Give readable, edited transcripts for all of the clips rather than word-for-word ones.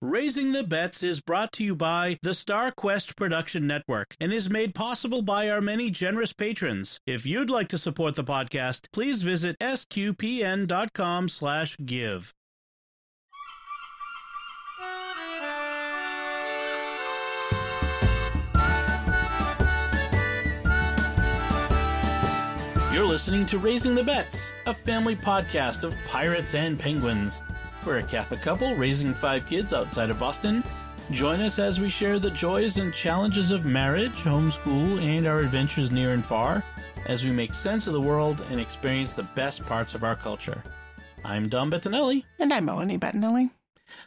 Raising the Bets is brought to you by the Star Quest Production Network and is made possible by our many generous patrons. If you'd like to support the podcast, please visit sqpn.com/give. You're listening to Raising the Bets, a family podcast of pirates and penguins. We're a Catholic couple raising 5 kids outside of Boston. Join us as we share the joys and challenges of marriage, homeschool, and our adventures near and far as we make sense of the world and experience the best parts of our culture. I'm Dom Bettinelli. And I'm Melanie Bettinelli.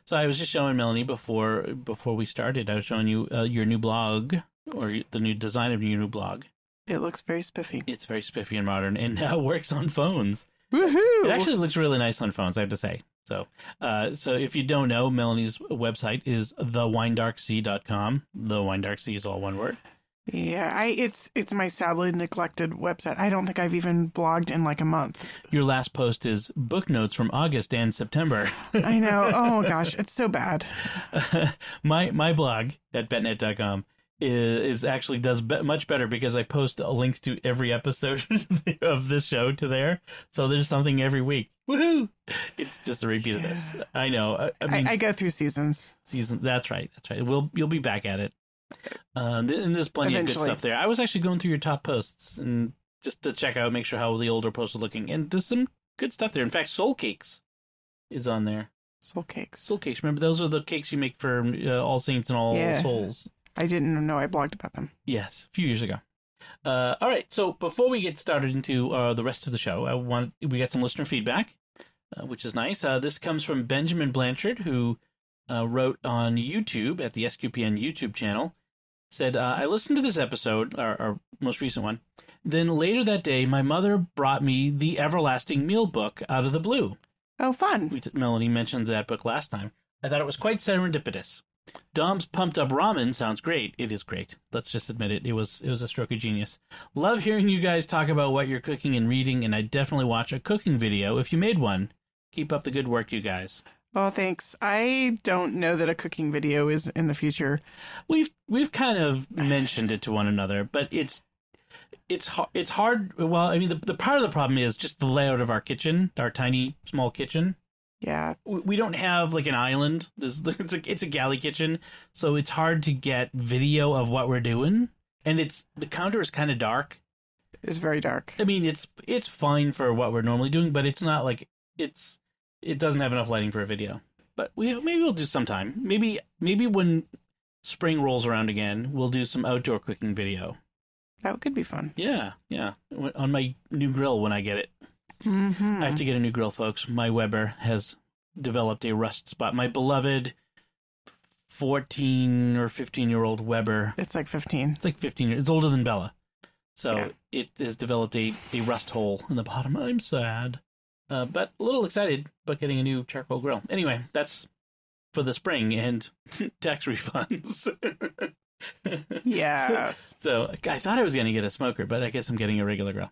So I was just showing Melanie before we started, I was showing you your new blog, or the new design of your new blog. It looks very spiffy. It's very spiffy and modern, and now works on phones. Woohoo! It actually looks really nice on phones, I have to say. So if you don't know, Melanie's website is thewindarksea.com. The Windarksea is all one word. Yeah, it's my sadly neglected website. I don't think I've even blogged in like a month. Your last post is book notes from August and September. I know. Oh gosh, it's so bad. My blog at betnet.com is actually does much better because I post links to every episode of this show to there. So there's something every week. Woohoo! It's just a repeat of this. I know. I mean, I go through seasons. That's right. You'll be back at it. And there's plenty of good stuff there. I was actually going through your top posts and just to check out, make sure how the older posts are looking. And there's some good stuff there. In fact, Soul Cakes is on there. Soul Cakes. Soul Cakes. Remember, those are the cakes you make for All Saints and All Souls. I didn't know I blogged about them. Yes, a few years ago. All right, so before we get started into the rest of the show, we got some listener feedback, which is nice. This comes from Benjamin Blanchard, who wrote on YouTube at the SQPN YouTube channel. Said, I listened to this episode, our most recent one. Then later that day, my mother brought me the Everlasting Meal book out of the blue. Oh, fun. Melanie mentioned that book last time. I thought it was quite serendipitous. Dom's pumped up ramen sounds great. It is great. Let's just admit it. It was a stroke of genius. Love hearing you guys talk about what you're cooking and reading, and I'd definitely watch a cooking video if you made one. Keep up the good work, you guys. Oh, thanks. I don't know that a cooking video is in the future. We've kind of mentioned it to one another, but it's hard. Well, I mean, the part of the problem is just the layout of our kitchen, our tiny small kitchen. Yeah. We don't have like an island. It's a galley kitchen, so it's hard to get video of what we're doing. And the counter is kind of dark. It's very dark. I mean, it's fine for what we're normally doing, but it's not like it doesn't have enough lighting for a video. But maybe we'll do sometime. Maybe when spring rolls around again, we'll do some outdoor cooking video. That could be fun. Yeah. On my new grill when I get it. Mm-hmm. I have to get a new grill, folks. My Weber has developed a rust spot. My beloved 14 or 15-year-old Weber. It's like 15. It's like 15 years. It's older than Bella. So It has developed a rust hole in the bottom. I'm sad. But a little excited about getting a new charcoal grill. Anyway, that's for the spring and tax refunds. Yes. So I thought I was going to get a smoker, but I guess I'm getting a regular grill.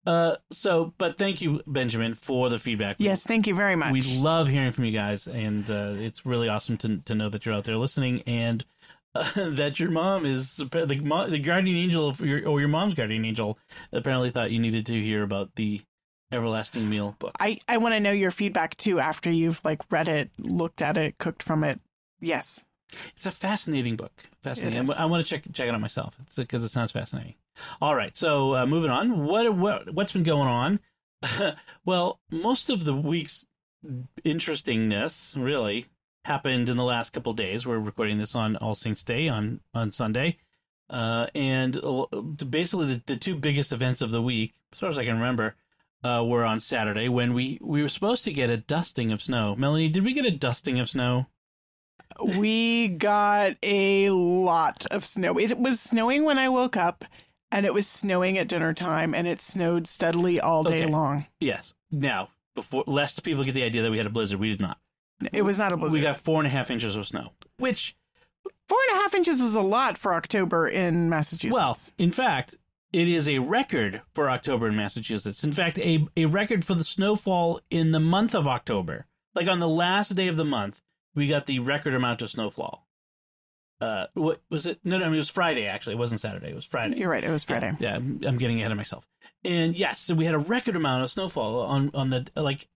But thank you, Benjamin, for the feedback. Yes, thank you very much. We love hearing from you guys, and it's really awesome to know that you're out there listening, and that your mom is the guardian angel your mom's guardian angel apparently thought you needed to hear about the Everlasting Meal book. I want to know your feedback too after you've read it, looked at it, cooked from it. Yes. It's a fascinating book. Fascinating. I want to check it out myself because it sounds fascinating. All right, so moving on. What's been going on? Well, most of the week's interestingness really happened in the last couple of days. We're recording this on All Saints Day on Sunday, and basically the two biggest events of the week, as far as I can remember, were on Saturday when we were supposed to get a dusting of snow. Melanie, did we get a dusting of snow? We got a lot of snow. It was snowing when I woke up, and it was snowing at dinner time, and it snowed steadily all day long. Yes. Now, lest people get the idea that we had a blizzard, we did not. It was not a blizzard. We got 4.5 inches of snow, which 4.5 inches is a lot for October in Massachusetts. Well, in fact, it is a record for October in Massachusetts. In fact, a record for the snowfall in the month of October. Like on the last day of the month, we got the record amount of snowfall. What was it? No, it was Friday, actually. It wasn't Saturday. It was Friday. You're right. It was Friday. Yeah, I'm getting ahead of myself. And yes, so we had a record amount of snowfall on the, like,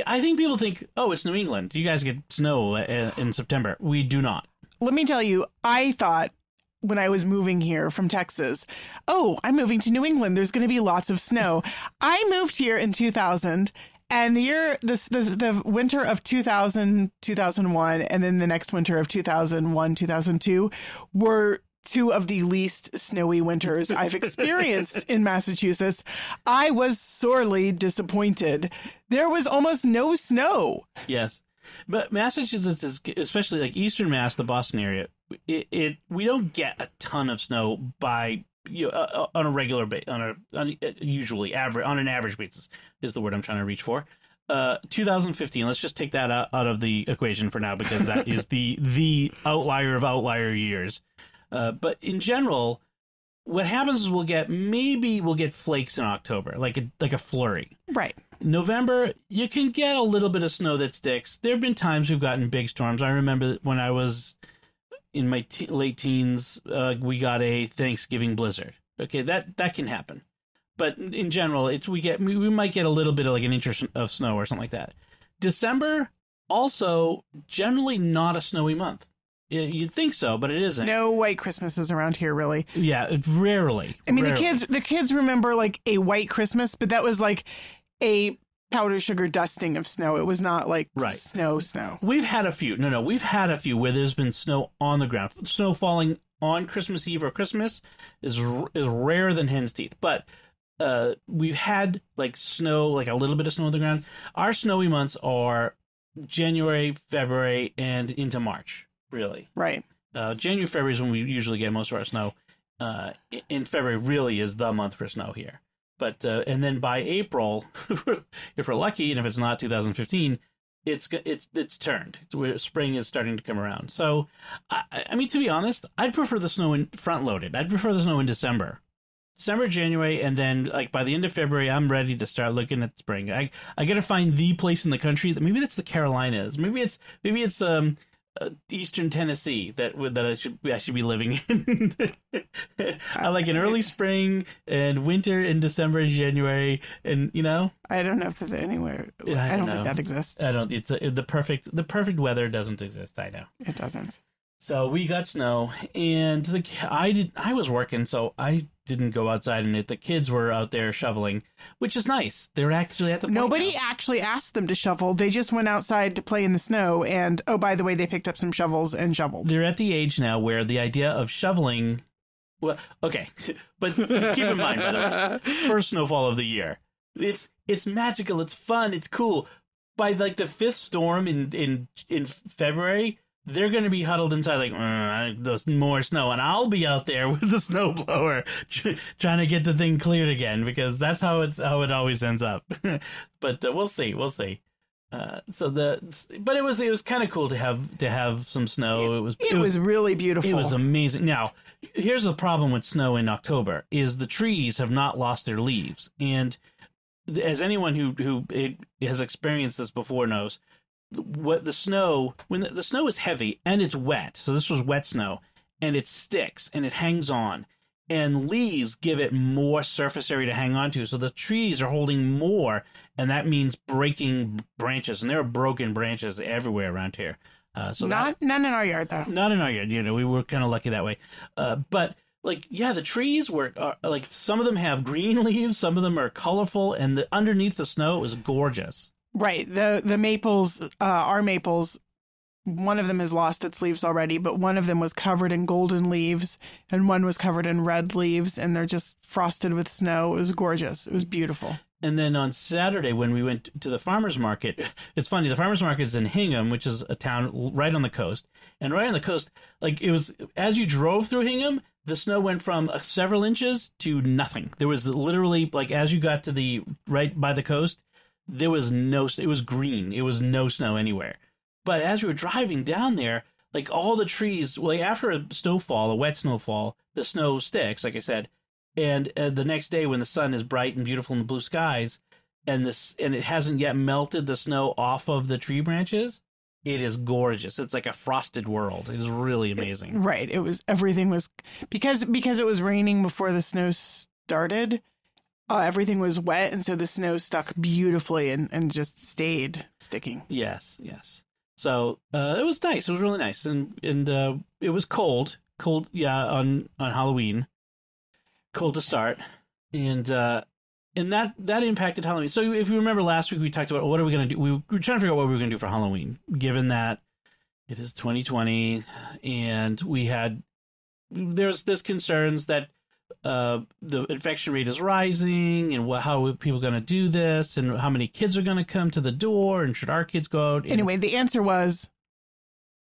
I think people think, oh, it's New England. You guys get snow in September. We do not. Let me tell you, I thought when I was moving here from Texas, oh, I'm moving to New England. There's going to be lots of snow. I moved here in 2000. And the winter of 2000, 2001, and then the next winter of 2001, 2002 were two of the least snowy winters I've experienced in Massachusetts. I was sorely disappointed. There was almost no snow. Yes. But Massachusetts is, especially like Eastern Mass, the Boston area, we don't get a ton of snow by on a regular basis, usually on an average basis is the word I'm trying to reach for. 2015. Let's just take that out of the equation for now because that is the outlier of outlier years. But in general, what happens is we'll get flakes in October, like a flurry. Right. November, you can get a little bit of snow that sticks. There have been times we've gotten big storms. I remember when I was in my late teens, we got a Thanksgiving blizzard. Okay, that can happen, but in general, we might get a little bit of like an inch of snow or something like that. December also generally not a snowy month. You'd think so, but it isn't. No white Christmases around here, really. Yeah, rarely. I mean, the kids remember like a white Christmas, but that was like a powdered sugar dusting of snow. It was not like snow. We've had a few. No, we've had a few where there's been snow on the ground. Snow falling on Christmas Eve or Christmas is rarer than hen's teeth. But we've had like snow, like a little bit of snow on the ground. Our snowy months are January, February, and into March, really. Right. January, February is when we usually get most of our snow. In February really is the month for snow here. But and then by April, if we're lucky, and if it's not 2015, it's turned. Spring is starting to come around. So, I mean, to be honest, I'd prefer the snow in front loaded. I'd prefer the snow in December, January, and then like by the end of February, I'm ready to start looking at spring. I got to find the place in the country that maybe that's the Carolinas. Maybe it's Eastern Tennessee that I should be living in. I like an early spring and winter in December and January, and I don't know if there's anywhere. I don't think that exists. I don't. It's the perfect weather doesn't exist. I know it doesn't. So we got snow, and I was working, so I didn't go outside in it. The kids were out there shoveling, which is nice. They're actually at the point Nobody now. actually asked them to shovel. They just went outside to play in the snow, and oh, by the way, they picked up some shovels and shoveled. They're at the age now where the idea of shoveling, well, okay, but keep in mind, by the way, first snowfall of the year. It's magical. It's fun. It's cool. By like the fifth storm in February, they're going to be huddled inside like, there's more snow, and I'll be out there with the snowblower trying to get the thing cleared again, because that's how it always ends up. But we'll see. But it was kind of cool to have some snow. It was really beautiful. It was amazing. Now, here's the problem with snow in October is the trees have not lost their leaves, and as anyone who has experienced this before knows, when the snow is heavy and it's wet, so this was wet snow, and it sticks and it hangs on, and leaves give it more surface area to hang on to, so the trees are holding more, and that means breaking branches, and there are broken branches everywhere around here. None in our yard, though. Not in our yard. We were kind of lucky that way. But the trees were some of them have green leaves, some of them are colorful, and underneath the snow it was gorgeous. Right. The maples, our maples, one of them has lost its leaves already, but one of them was covered in golden leaves and one was covered in red leaves, and they're just frosted with snow. It was gorgeous. It was beautiful. And then on Saturday when we went to the farmer's market, it's funny, the farmer's market is in Hingham, which is a town right on the coast. And right on the coast, it was, as you drove through Hingham, the snow went from several inches to nothing. There was literally, as you got to the right by the coast, there was it was green. It was no snow anywhere. But as we were driving down there, all the trees, after a snowfall, a wet snowfall, the snow sticks, like I said. And the next day when the sun is bright and beautiful in the blue skies, and it hasn't yet melted the snow off of the tree branches, It is gorgeous. It's like a frosted world. It is really amazing. Right. Everything was because it was raining before the snow started. Everything was wet, and so the snow stuck beautifully and just stayed sticking. Yes. So it was nice. It was really nice, and it was cold. Yeah, on Halloween, cold to start, and that impacted Halloween. So if you remember last week, we talked about what are we going to do. We were trying to figure out what we were going to do for Halloween, given that it is 2020, and there's this concerns that the infection rate is rising, and how are people going to do this, and how many kids are going to come to the door, and should our kids go out? Anyway, the answer was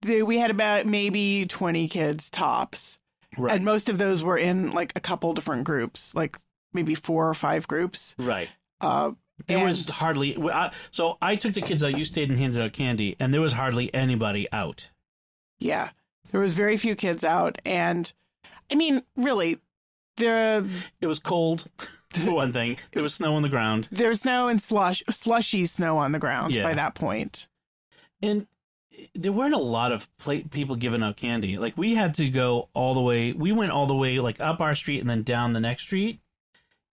we had about maybe 20 kids tops. Right. And most of those were in like a couple different groups, like maybe 4 or 5 groups. Right. There was hardly. So I took the kids out. You stayed and handed out candy, and there was hardly anybody out. Yeah, there was very few kids out, and I mean, really, it was cold. For one thing, there was snow on the ground. There was snow and slushy snow on the ground by that point, and there weren't a lot of people giving out candy. Like we had to go all the way. We went all the way like up our street and then down the next street.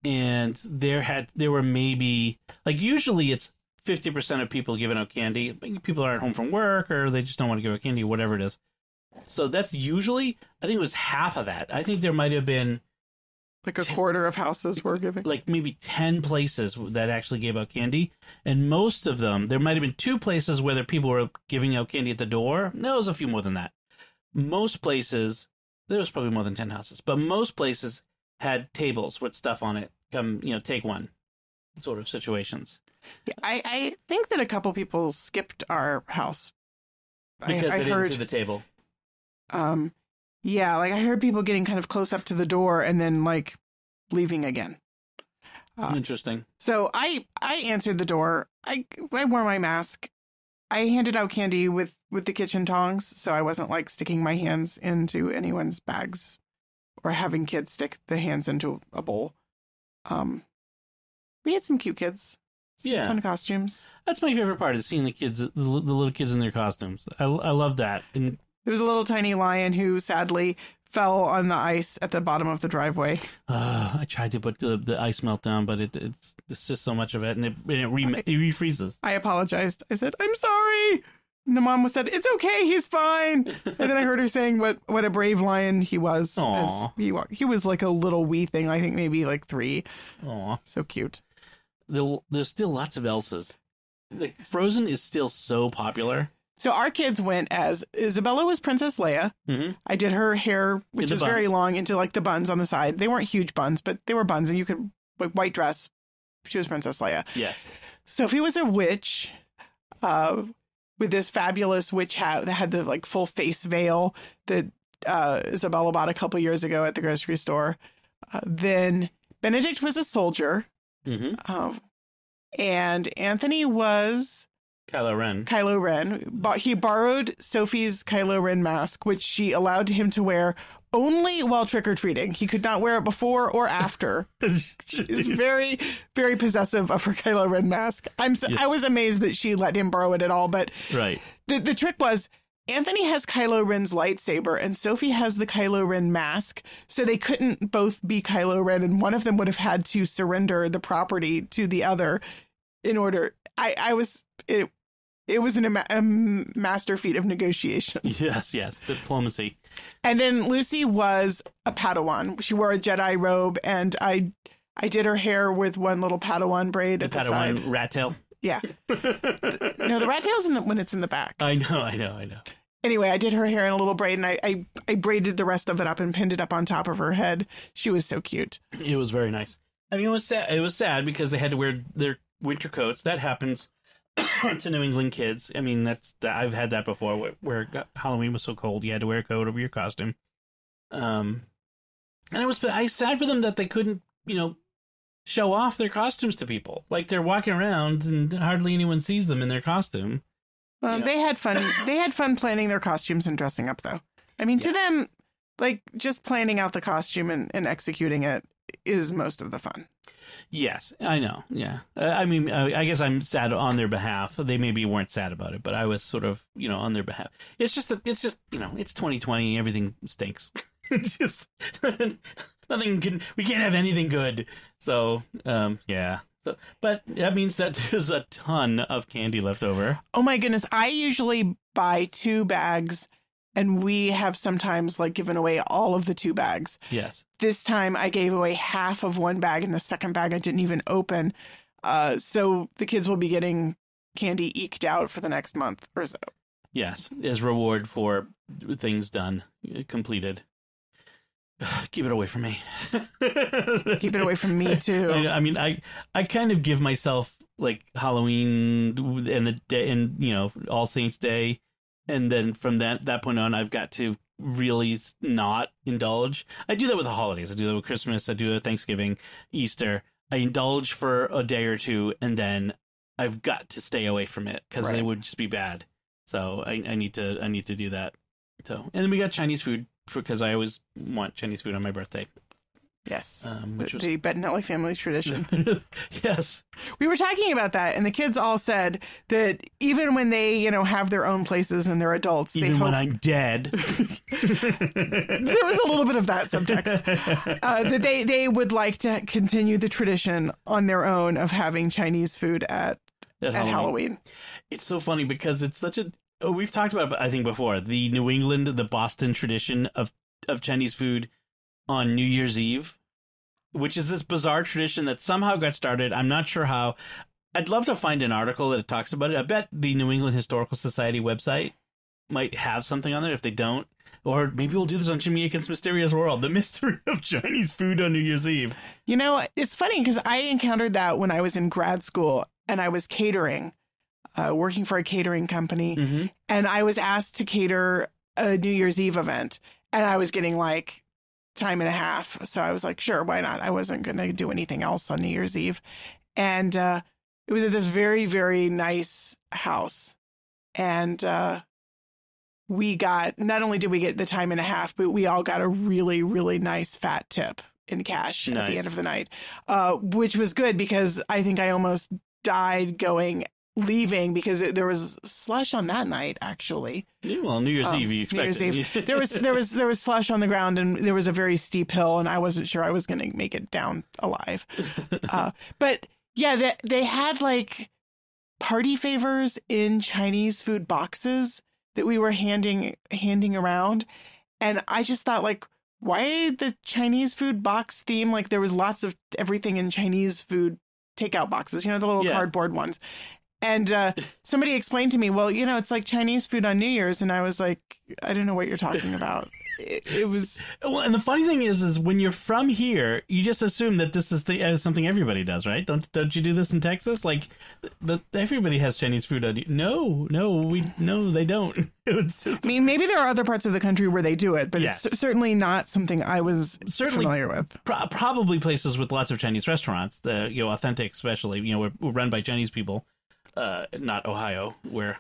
And there were maybe, like, usually it's 50% of people giving out candy. People aren't home from work, or they just don't want to give out candy, whatever it is. So that's usually, I think it was half of that. I think there might have been like a quarter of houses were giving. Like maybe 10 places that actually gave out candy. And most of them, there might have been 2 places where people were giving out candy at the door. No, it was a few more than that. Most places, there was probably more than 10 houses, but most places had tables with stuff on it. Come, take one sort of situations. Yeah, I think that a couple people skipped our house. Because they didn't see the table. Yeah, like I heard people getting kind of close up to the door and then like leaving again. Interesting. So I answered the door. I wore my mask. I handed out candy with the kitchen tongs, so I wasn't like sticking my hands into anyone's bags or having kids stick the hands into a bowl. We had some cute kids. Some fun costumes. That's my favorite part, is seeing the kids, the little kids in their costumes. I love that. And there was a little tiny lion who sadly fell on the ice at the bottom of the driveway. I tried to put the ice melt down, but it's just so much of it, and it refreezes. I apologized. I said, "I'm sorry." And the mom said, "It's okay, he's fine." And then I heard her saying what a brave lion he was. He was like a little wee thing, I think maybe like 3. Aw. So cute. There's still lots of Elsas. Like, Frozen is still so popular. So our kids went as Isabella was Princess Leia. Mm-hmm. I did her hair, which is very long, into like the buns on the side. They weren't huge buns, but they were buns, and you could, like, white dress. She was Princess Leia. Yes. Sophie was a witch, with this fabulous witch hat that had the like full face veil that Isabella bought a couple years ago at the grocery store. Then Benedict was a soldier. Mm-hmm. And Anthony was Kylo Ren. He borrowed Sophie's Kylo Ren mask, which she allowed him to wear only while trick-or-treating. He could not wear it before or after. She's very, very possessive of her Kylo Ren mask. I was amazed that she let him borrow it at all, but right. The trick was Anthony has Kylo Ren's lightsaber and Sophie has the Kylo Ren mask, so they couldn't both be Kylo Ren, and one of them would have had to surrender the property to the other in order. It was a master feat of negotiation. Yes, diplomacy. And then Lucy was a Padawan. She wore a Jedi robe, and I did her hair with one little Padawan braid at the side. Padawan rat tail? Yeah. No, the rat tail's when it's in the back. I know. Anyway, I did her hair in a little braid, and I braided the rest of it up and pinned it up on top of her head. She was so cute. It was very nice. I mean, it was sad because they had to wear their winter coats. That happens to New England kids. I mean, I've had that before, where Halloween was so cold you had to wear a coat over your costume. And I was sad for them that they couldn't, show off their costumes to people. Like, they're walking around and hardly anyone sees them in their costume. Well, they had fun. They had fun planning their costumes and dressing up, though. I mean, to them, like, just planning out the costume and executing it is most of the fun. Yes, I know. Yeah. I mean, I guess I'm sad on their behalf. They maybe weren't sad about it, but I was sort of, on their behalf. It's just, it's 2020. Everything stinks. It's just, we can't have anything good. So, yeah. So, but that means that there's a ton of candy left over. Oh my goodness. I usually buy 2 bags, and we have sometimes given away all of the 2 bags. Yes. This time I gave away half of 1 bag, and the second bag I didn't even open. So the kids will be getting candy eked out for the next month or so. Yes, as reward for things done, completed. Keep it away from me. Keep it away from me too. I mean, I kind of give myself Halloween and the day, and All Saints Day, and then from that point on, I've got to really not indulge. I do that with the holidays. I do that with Christmas. I do it with Thanksgiving, Easter. I indulge for a day or two, and then I've got to stay away from it because it would just be bad. So I need to do that. So, and then we got Chinese food because I always want Chinese food on my birthday. Yes, which was the Bettinelli family's tradition. Yes, we were talking about that, and the kids all said that even when they, have their own places and they're adults, even when I'm dead, there was a little bit of that subtext. That they would like to continue the tradition on their own of having Chinese food at Halloween. It's so funny because it's such a. We've talked about it, I think, before, the New England, the Boston tradition of Chinese food on New Year's Eve, which is this bizarre tradition that somehow got started. I'm not sure how. I'd love to find an article that talks about it. I bet the New England Historical Society website might have something on there. If they don't, or maybe we'll do this on Jimmy Akin's Mysterious World, the mystery of Chinese food on New Year's Eve. It's funny because I encountered that when I was in grad school and I was catering. Working for a catering company, and I was asked to cater a New Year's Eve event, and I was getting time and a half. So I was like, sure, why not? I wasn't going to do anything else on New Year's Eve. And it was at this very, very nice house. And we got, not only did we get the time and a half, but we all got a really, really nice fat tip in cash at the end of the night, which was good because I think I almost died leaving because there was slush on that night, actually. Yeah, well, New Year's Eve, you expect New Year's Eve. there was slush on the ground, and there was a very steep hill, and I wasn't sure I was going to make it down alive. But yeah, they had party favors in Chinese food boxes that we were handing around, and I just thought why the Chinese food box theme? There was lots of everything in Chinese food takeout boxes, the little cardboard ones. And somebody explained to me, well, it's like Chinese food on New Year's. And I was like, I don't know what you're talking about. It was. Well, and the funny thing is when you're from here, you just assume that this is something everybody does, right? Don't you do this in Texas? Everybody has Chinese food on. No, they don't. It's just. I mean, maybe there are other parts of the country where they do it, but it's certainly not something I was familiar with. Probably places with lots of Chinese restaurants, authentic, especially, we're run by Chinese people. Not Ohio, where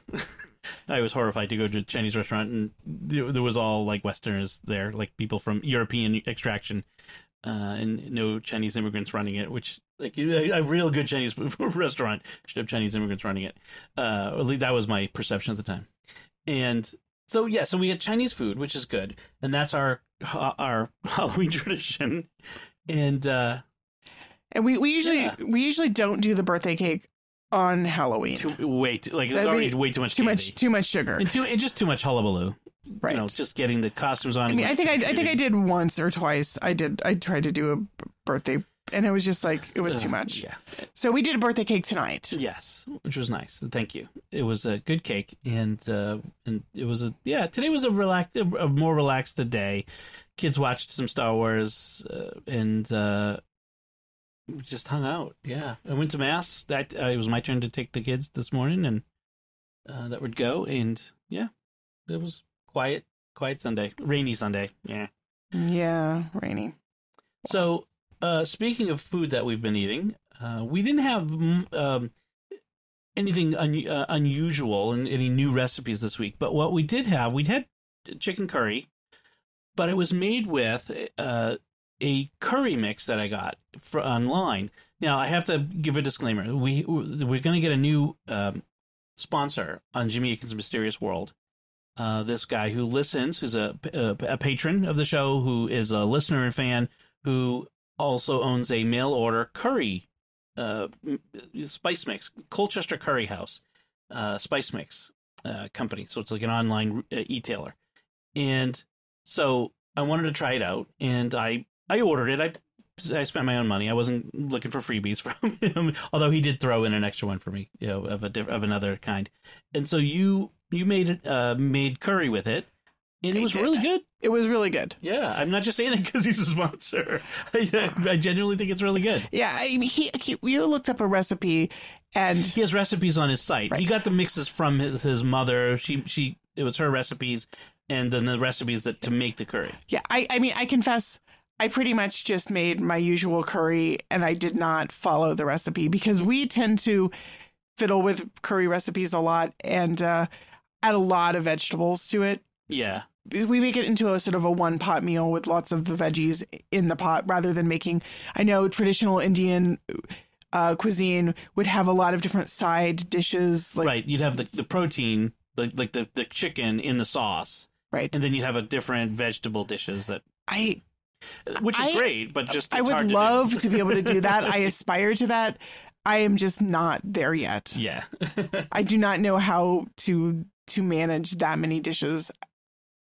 I was horrified to go to a Chinese restaurant and there was all Westerners there, people from European extraction, and no Chinese immigrants running it, which a real good Chinese restaurant should have Chinese immigrants running it. At least that was my perception at the time. And so we had Chinese food, which is good, and that's our Halloween tradition. And we usually don't do the birthday cake on Halloween. It's already way too much candy. Too much sugar. And just too much hullabaloo. Right. It's just getting the costumes on. I mean, I think I did once or twice. I tried to do a birthday, and it was just it was too much. Yeah. So we did a birthday cake tonight. Yes, which was nice. Thank you. It was a good cake, and it was today was a more relaxed day. Kids watched some Star Wars, and just hung out. Yeah, I went to mass. That it was my turn to take the kids this morning, and that would go. And it was quiet Sunday, rainy Sunday. Yeah, rainy. So, speaking of food that we've been eating, we didn't have anything unusual and any new recipes this week. But what we did have, we'd had chicken curry, but it was made with a curry mix that I got online. Now, I have to give a disclaimer. We're going to get a new sponsor on Jimmy Akin's Mysterious World. This guy who listens, who's a patron of the show, who is a listener and fan, who also owns a mail order curry spice mix, Colchester Curry House spice mix company. So it's like an online e-tailer. And so I wanted to try it out, and I ordered it. I spent my own money. I wasn't looking for freebies from him, although he did throw in an extra one for me, of another kind. And so you made curry with it, and it was really good. It was really good. Yeah, I'm not just saying that because he's a sponsor. I genuinely think it's really good. Yeah, I mean, you looked up a recipe, and he has recipes on his site. Right. He got the mixes from his mother. It was her recipes, and then the recipes to make the curry. Yeah, I mean, I confess, I pretty much just made my usual curry, and I did not follow the recipe because we tend to fiddle with curry recipes a lot and add a lot of vegetables to it. Yeah. We make it into a sort of a one-pot meal with lots of the veggies in the pot rather than making, I know traditional Indian cuisine would have a lot of different side dishes. Right. You'd have the protein, like the chicken in the sauce. Right. And then you'd have a different vegetable dishes which is great, but just I would love to be able to do that. I aspire to that. I am just not there yet. Yeah. I do not know how to manage that many dishes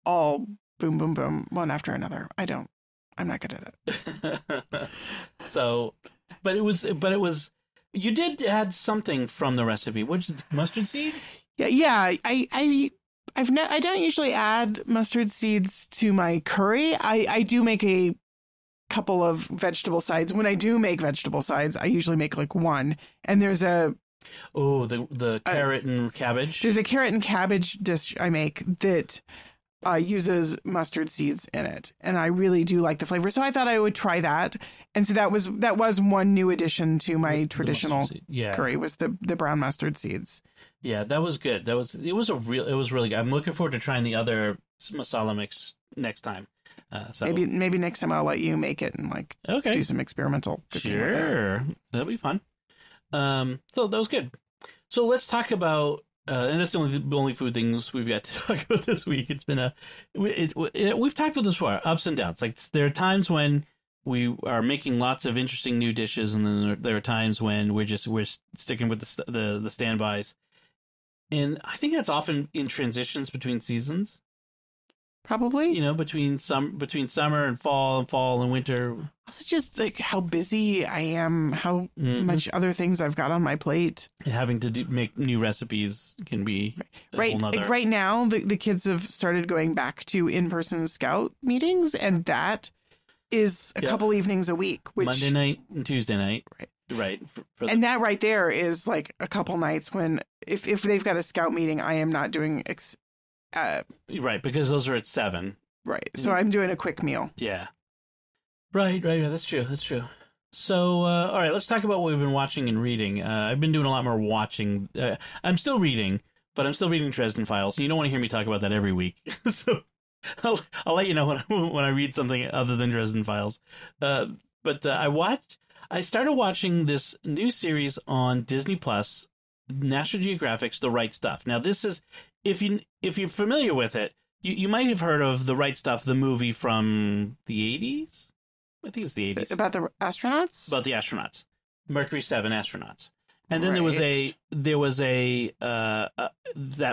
all boom, boom, boom, one after another. I'm not good at it. So, but it was, you did add something from the recipe. Which is mustard seed? Yeah. I don't usually add mustard seeds to my curry. I do make a couple of vegetable sides. When I do make vegetable sides, I usually make like one. And there's the carrot and cabbage. There's a carrot and cabbage dish I make that uses mustard seeds in it, and I really do like the flavor. So I thought I would try that, and so that was one new addition to my traditional curry was the brown mustard seeds. Yeah, that was good. It was really good. I'm looking forward to trying the other masala mix next time. So maybe next time I'll let you make it and do some experimental cooking. Sure, that'll be fun. So that was good. So let's talk about. And that's the only food things we've got to talk about this week. It's been we've talked about this before, ups and downs. Like there are times when we are making lots of interesting new dishes, and then there are times when we're sticking with the standbys. And I think that's often in transitions between seasons. Probably, between summer and fall and winter. Also, just like how busy I am, how much other things I've got on my plate. Having to make new recipes can be right. Like right now, the kids have started going back to in-person scout meetings, and that is a couple evenings a week. Which, Monday night and Tuesday night. Right. And that right there is like a couple nights when if they've got a scout meeting, I am not doing. Right, because those are at 7. Right, so I'm doing a quick meal. Yeah. Right. That's true. So, all right, let's talk about what we've been watching and reading. I've been doing a lot more watching. I'm still reading, but I'm still reading Dresden Files. You don't want to hear me talk about that every week. So I'll let you know when I read something other than Dresden Files. But I started watching this new series on Disney Plus, National Geographic's The Right Stuff. Now, this is, if you're familiar with it, you might have heard of The Right Stuff, the movie from the 80s. I think it's the 80s. About the astronauts? About the astronauts. Mercury 7 astronauts. And then there was that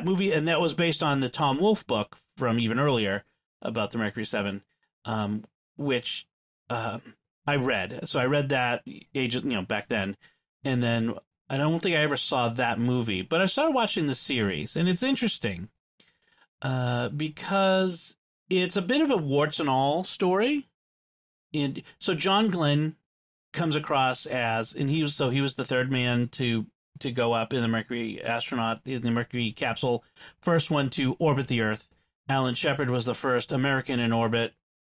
movie, and that was based on the Tom Wolfe book from even earlier about the Mercury 7, which I read. So I read that back then, and then I don't think I ever saw that movie, but I started watching the series, and it's interesting because it's a bit of a warts and all story. And so John Glenn comes across he was the third man to go up in the Mercury capsule, first one to orbit the Earth. Alan Shepard was the first American in orbit,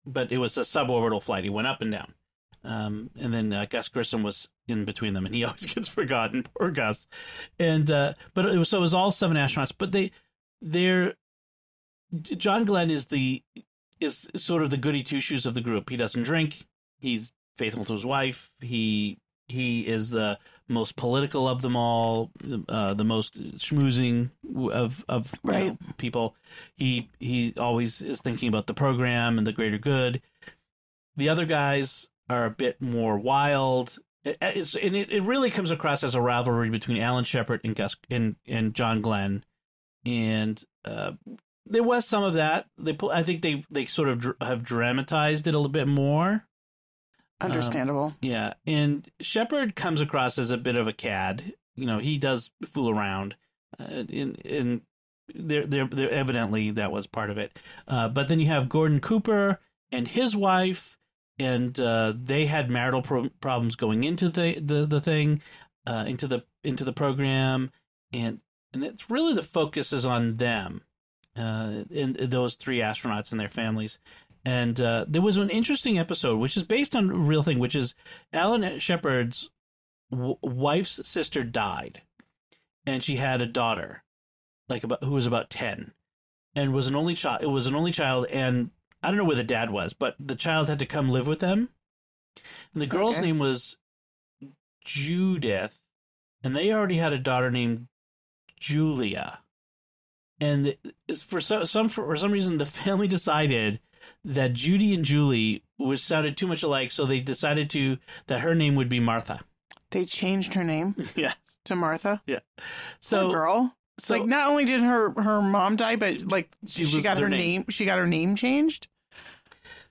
but it was a suborbital flight. He went up and down. And then Gus Grissom was in between them, and he always gets forgotten. Poor Gus. And but it was all 7 astronauts. But John Glenn is sort of the goody two shoes of the group. He doesn't drink. He's faithful to his wife. He is the most political of them all, the most schmoozing of right. you know, people. He always is thinking about the program and the greater good. The other guys are a bit more wild. It really comes across as a rivalry between Alan Shepard and John Glenn, and there was some of that. I think they sort of have dramatized it a little bit more. Understandable. Yeah, and Shepard comes across as a bit of a cad. You know, he does fool around, and there evidently that was part of it. But then you have Gordon Cooper and his wife, and they had marital problems going into the thing, into the program, and it's really the focus is on them, and those three astronauts and their families. And there was an interesting episode, which is based on a real thing, which is Alan Shepard's wife's sister died, and she had a daughter, who was about 10, and was an only child. It was an only child, and I don't know where the dad was, but the child had to come live with them. And the girl's name was Judith, and they already had a daughter named Julia. And for some reason, the family decided that Judy and Julie sounded too much alike, so they decided that her name would be Martha. They changed her name Yes. to Martha? Yeah. So, poor girl. So, like, not only did her mom die, but like she got her name. She got her name changed.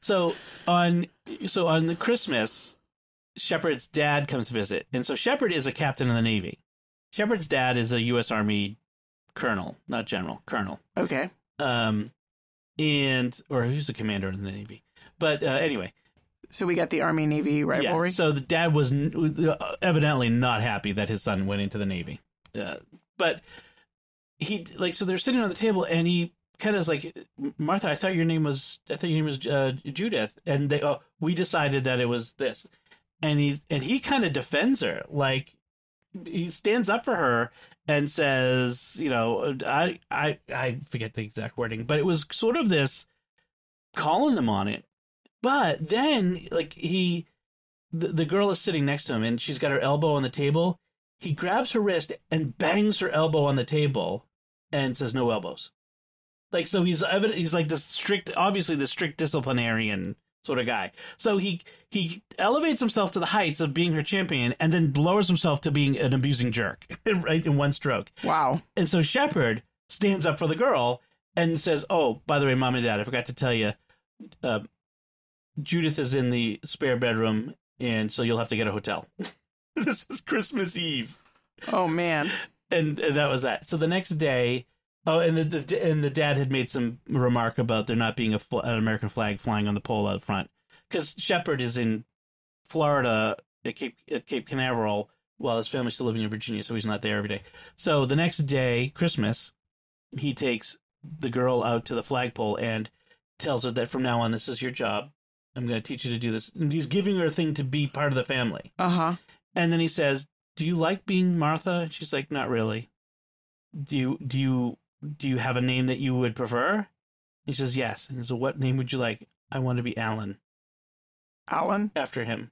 So on the Christmas, Shepard's dad comes to visit, and so Shepard is a captain in the Navy. Shepard's dad is a U.S. Army colonel, not general, colonel. Okay. Or he's a commander in the Navy. But anyway. So we got the Army-Navy rivalry? Yeah, so the dad was evidently not happy that his son went into the Navy. But so they're sitting on the table, and he kind of is like, Martha, I thought your name was Judith. And we decided that it was this. And he kind of defends her. Like, he stands up for her and says, you know, I forget the exact wording, but it was sort of this calling them on it. But then, like, the girl is sitting next to him, and she's got her elbow on the table. He grabs her wrist and bangs her elbow on the table and says, no elbows. Like, so he's like this strict disciplinarian sort of guy. So he elevates himself to the heights of being her champion, and then lowers himself to being an abusing jerk, right, in one stroke. Wow. And so Shepard stands up for the girl and says, oh, by the way, Mom and Dad, I forgot to tell you, Judith is in the spare bedroom, and so you'll have to get a hotel. This is Christmas Eve. Oh, man. And that was that. So the next day, and the dad had made some remark about there not being an American flag flying on the pole out front, because Shepard is in Florida at Cape Canaveral while his family's still living in Virginia, so he's not there every day. So the next day, Christmas, he takes the girl out to the flagpole and tells her that from now on, this is your job. I'm going to teach you to do this. And he's giving her a thing to be part of the family. Uh-huh. And then he says, do you like being Martha? And she's like, not really. Do you have a name that you would prefer? He says, yes. And so what name would you like? I want to be Alan. Alan? After him.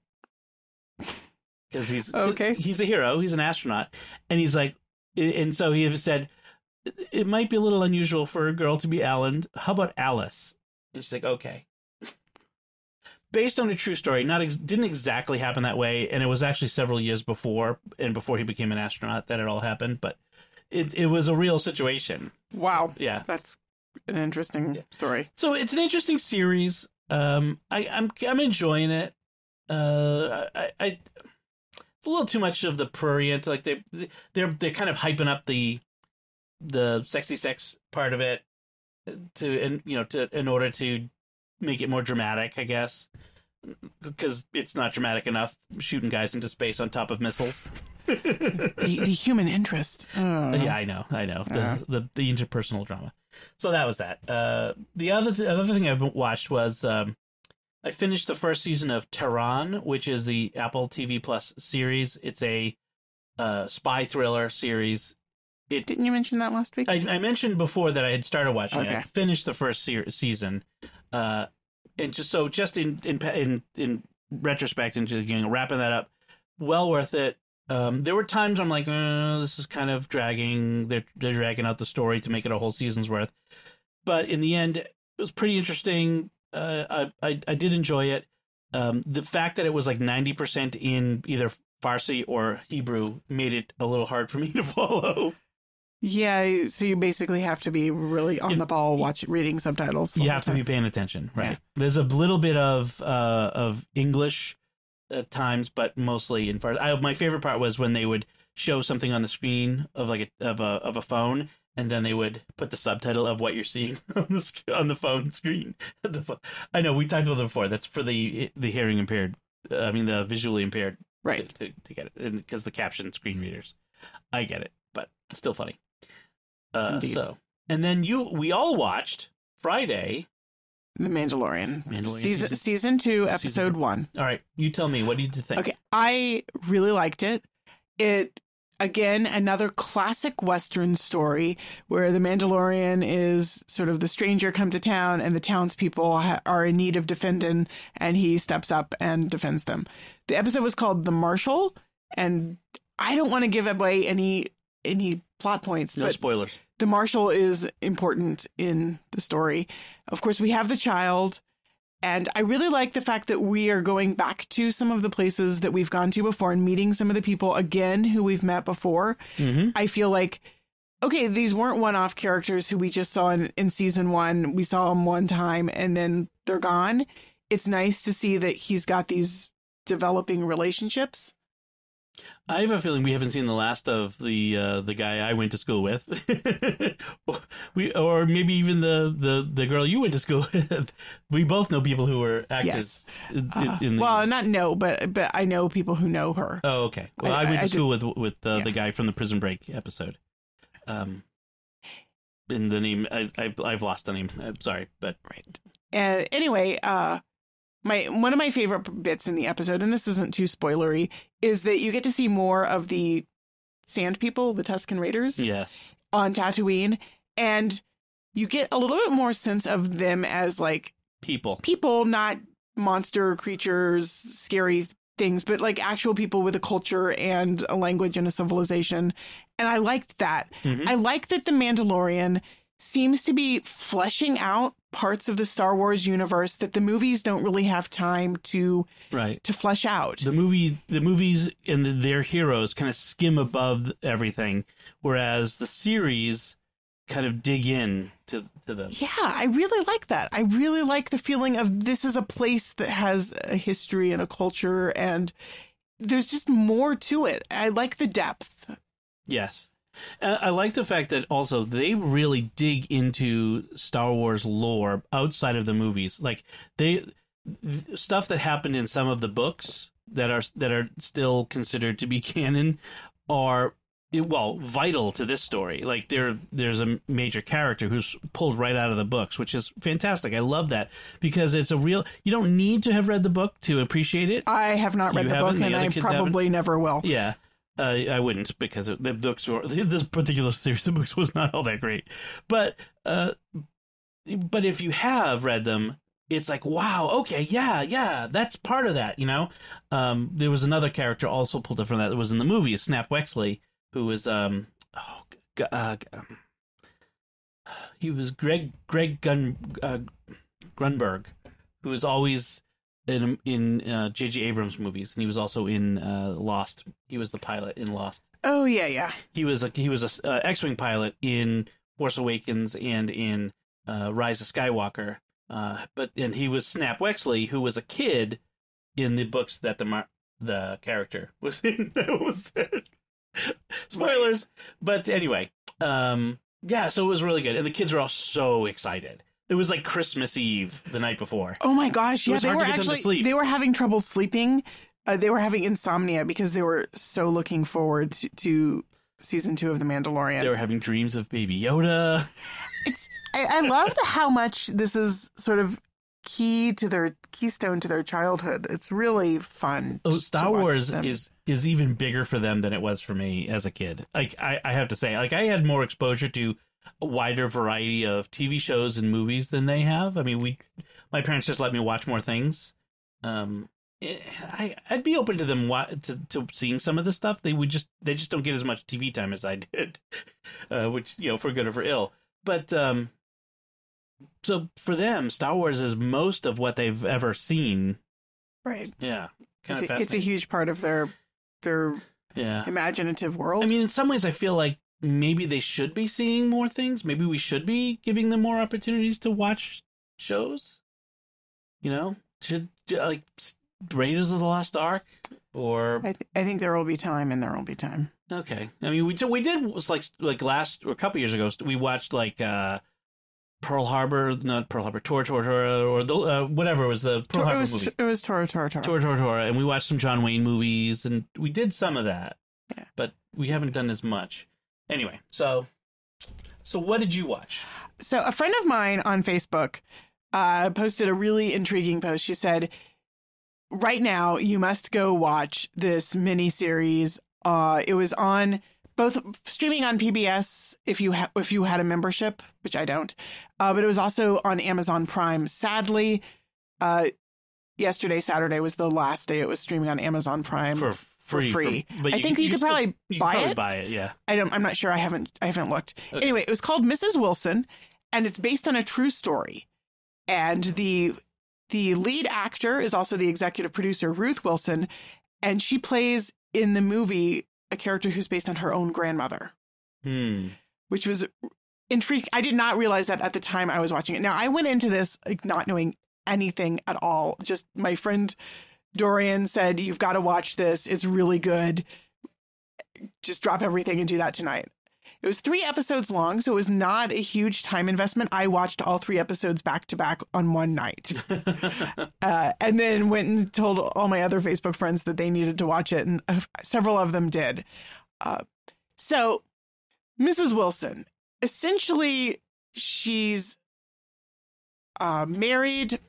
Because he's a hero. He's an astronaut. And he's like, and so he said, it might be a little unusual for a girl to be Alan. How about Alice? And she's like, okay. Based on a true story, didn't exactly happen that way, and it was actually several years before he became an astronaut that it all happened, but it was a real situation. Wow. Yeah. That's an interesting story. So it's an interesting series. I'm enjoying it. It's a little too much of the prurient. Like they're kind of hyping up the sexy sex part of it in order to make it more dramatic, I guess, because it's not dramatic enough shooting guys into space on top of missiles. the human interest. Yeah, I know. The interpersonal drama. So that was that. The other thing I watched was I finished the first season of Tehran, which is the Apple TV Plus series. It's a spy thriller series. Didn't you mention that last week? I mentioned before that I had started watching it. I finished the first season. And just in retrospect into wrapping that up, well worth it. There were times I'm like, this is kind of dragging. They're dragging out the story to make it a whole season's worth. But in the end, it was pretty interesting. I did enjoy it. The fact that it was like 90% in either Farsi or Hebrew made it a little hard for me to follow. Yeah, so you basically have to be really on the ball, reading subtitles. You have to be paying attention, right? Yeah. There's a little bit of English at times, but mostly in Farsi. My favorite part was when they would show something on the screen of like of a phone, and then they would put the subtitle of what you're seeing on the phone screen. I know we talked about it before. That's for the hearing impaired. The visually impaired, right? To get it, because the caption screen readers. I get it, but still funny. And then we all watched Friday, The Mandalorian season 2, episode 1. All right, you tell me, what did you think? Okay, I really liked it. It, again, another classic Western story where the Mandalorian is sort of the stranger come to town and the townspeople are in need of defending, and he steps up and defends them. The episode was called The Marshal, and I don't want to give away any plot points. No spoilers. The Marshal is important in the story. Of course, we have the child, and I really like the fact that we are going back to some of the places that we've gone to before and meeting some of the people again who we've met before. Mm-hmm. I feel like, okay, these weren't one-off characters who we just saw in season 1. We saw them one time and then they're gone. It's nice to see that he's got these developing relationships. I have a feeling we haven't seen the last of the guy I went to school with, or maybe even the girl you went to school with. We both know people who were actors. Yes. Well, not know, but I know people who know her. Oh, okay. Well, I went to school with the guy from the Prison Break episode. In the name, I've lost the name. I'm sorry, but right. Anyway. One of my favorite bits in the episode, and this isn't too spoilery, is that you get to see more of the Sand People, the Tusken Raiders, yes, on Tatooine, and you get a little bit more sense of them as like people, not monster creatures, scary things, but like actual people with a culture and a language and a civilization. And I liked that. Mm-hmm. I like that the Mandalorian seems to be fleshing out parts of the Star Wars universe that the movies don't really have time to flesh out. The movies and their heroes kind of skim above everything, whereas the series kind of dig in to them. Yeah, I really like that. I really like the feeling of this is a place that has a history and a culture, and there's just more to it. I like the depth. Yes. I like the fact that also they really dig into Star Wars lore outside of the movies. Like stuff that happened in some of the books that are still considered to be canon are vital to this story. Like there's a major character who's pulled right out of the books, which is fantastic. I love that because it's you don't need to have read the book to appreciate it. I have not read the book, and I probably never will. Yeah. I wouldn't, because the books this particular series of books was not all that great. But if you have read them, it's like, wow, okay, yeah, that's part of that, you know? There was another character also pulled up from that was in the movie, Snap Wexley, who was he was Greg Grunberg, who was always in J.J. Abrams movies, and he was also in Lost. He was the pilot in Lost. Oh yeah. He was a X-wing pilot in Force Awakens and in Rise of Skywalker. And he was Snap Wexley, who was a kid in the books that the character was in. Spoilers, but anyway, yeah. So it was really good, and the kids were all so excited. It was like Christmas Eve the night before. Oh my gosh! Yeah, they were having trouble sleeping. They were having insomnia because they were so looking forward to season 2 of The Mandalorian. They were having dreams of Baby Yoda. I love how much this is sort of keystone to their childhood. It's really fun. Oh, Star Wars is even bigger for them than it was for me as a kid. Like I have to say, like I had more exposure to a wider variety of TV shows and movies than they have. I mean, my parents just let me watch more things. I'd be open to them to seeing some of the stuff. They just don't get as much TV time as I did, which, for good or for ill. But so for them, Star Wars is most of what they've ever seen. Right. Yeah. Kind of fascinating. It's a huge part of their imaginative world. I mean, in some ways, I feel like maybe they should be seeing more things. Maybe we should be giving them more opportunities to watch shows. Should like Raiders of the Lost Ark, or I think there will be time, and there will be time. Okay, I mean, we did was like last or a couple years ago. We watched like Pearl Harbor, not Pearl Harbor, Tora, or the whatever was the Pearl Harbor movie. It was Tora, and we watched some John Wayne movies, and we did some of that. Yeah. But we haven't done as much. Anyway, so what did you watch? So a friend of mine on Facebook posted a really intriguing post. She said, right now, you must go watch this miniseries. It was on both streaming on PBS if you had a membership, which I don't, but it was also on Amazon Prime. Sadly, yesterday, Saturday, was the last day it was streaming on Amazon Prime for free. But I think you could probably buy it. Yeah, I'm not sure. I haven't looked. Okay. Anyway, it was called Mrs. Wilson, and it's based on a true story. And the lead actor is also the executive producer, Ruth Wilson, and she plays in the movie a character who's based on her own grandmother, which was intriguing. I did not realize that at the time I was watching it. Now, I went into this like not knowing anything at all. Just my friend Dorian said, you've got to watch this. It's really good. Just drop everything and do that tonight. It was 3 episodes long, so it was not a huge time investment. I watched all 3 episodes back to back on one night. And then went and told all my other Facebook friends that they needed to watch it, and several of them did. So, Mrs. Wilson, essentially, she's married,